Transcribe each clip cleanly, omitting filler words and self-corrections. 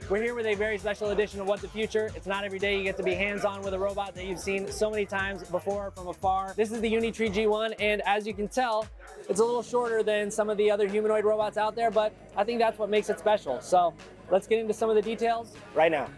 We're here with a very special edition of What the Future. It's not every day you get to be hands-on with a robot that you've seen so many times before from afar. This is the Unitree G1, and as you can tell, it's a little shorter than some of the other humanoid robots out there, but I think that's what makes it special. So let's get into some of the details right now.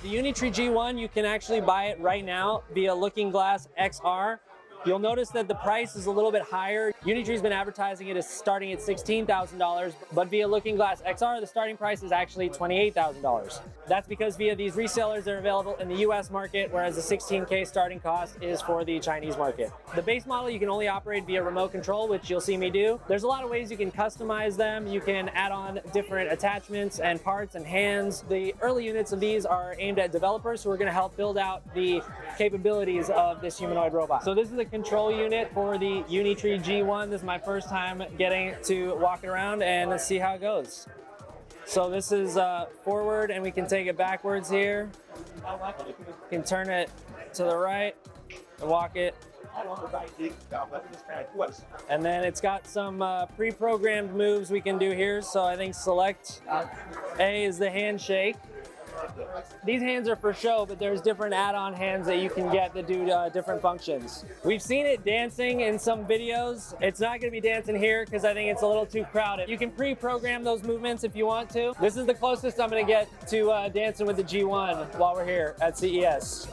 The Unitree G1, you can actually buy it right now via Looking Glass XR. You'll notice that the price is a little bit higher. Unitree's been advertising it as starting at $16,000, but via Looking Glass XR, the starting price is actually $28,000. That's because via these resellers, they're available in the US market, whereas the $16K starting cost is for the Chinese market. The base model you can only operate via remote control, which you'll see me do. There's a lot of ways you can customize them. You can add on different attachments and parts and hands. The early units of these are aimed at developers who are gonna help build out the capabilities of this humanoid robot. So this is a control unit for the Unitree G1. This is my first time getting to walk it around and see how it goes. So this is forward, and we can take it backwards here. We can turn it to the right and walk it. And then it's got some pre-programmed moves we can do here. So I think select A is the handshake. These hands are for show, but there's different add-on hands that you can get that do different functions. We've seen it dancing in some videos. It's not going to be dancing here because I think it's a little too crowded. You can pre-program those movements if you want to. This is the closest I'm going to get to dancing with the G1 while we're here at CES.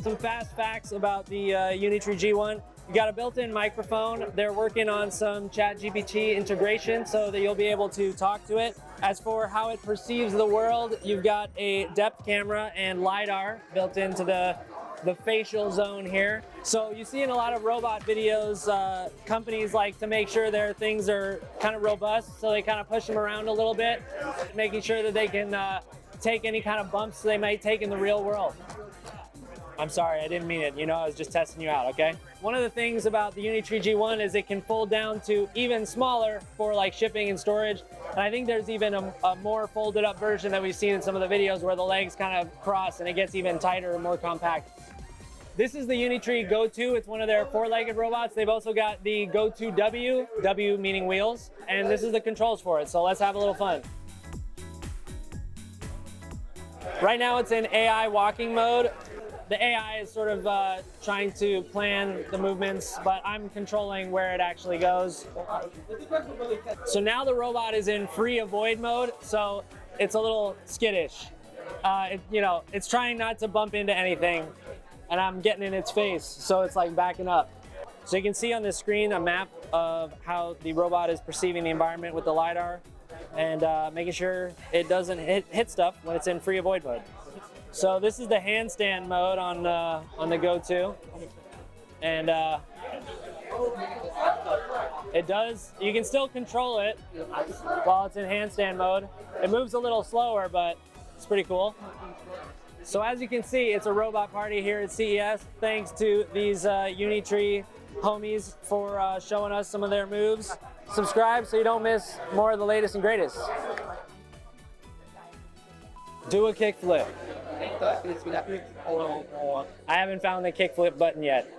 Some fast facts about the Unitree G1. You got a built-in microphone. They're working on some ChatGPT integration so that you'll be able to talk to it. As for how it perceives the world, you've got a depth camera and Lidar built into the facial zone here. So you see in a lot of robot videos, companies like to make sure their things are kind of robust, so they kind of push them around a little bit, making sure that they can take any kind of bumps they might take in the real world. I'm sorry, I didn't mean it. You know, I was just testing you out, okay? One of the things about the Unitree G1 is it can fold down to even smaller for like shipping and storage. And I think there's even a more folded up version that we've seen in some of the videos where the legs kind of cross and it gets even tighter and more compact. This is the Unitree Go2. It's one of their four-legged robots. They've also got the Go2 W meaning wheels, and this is the controls for it. So let's have a little fun. Right now it's in AI walking mode. The AI is sort of trying to plan the movements, but I'm controlling where it actually goes. So now the robot is in free avoid mode, so it's a little skittish. It's trying not to bump into anything, and I'm getting in its face, so it's like backing up. So you can see on the screen a map of how the robot is perceiving the environment with the Lidar, and making sure it doesn't hit stuff when it's in free avoid mode. So this is the handstand mode on the Go2, and you can still control it while it's in handstand mode. It moves a little slower, but it's pretty cool. So as you can see, it's a robot party here at CES. Thanks to these Unitree homies for showing us some of their moves. Subscribe so you don't miss more of the latest and greatest. Do a kickflip. I haven't found the kickflip button yet.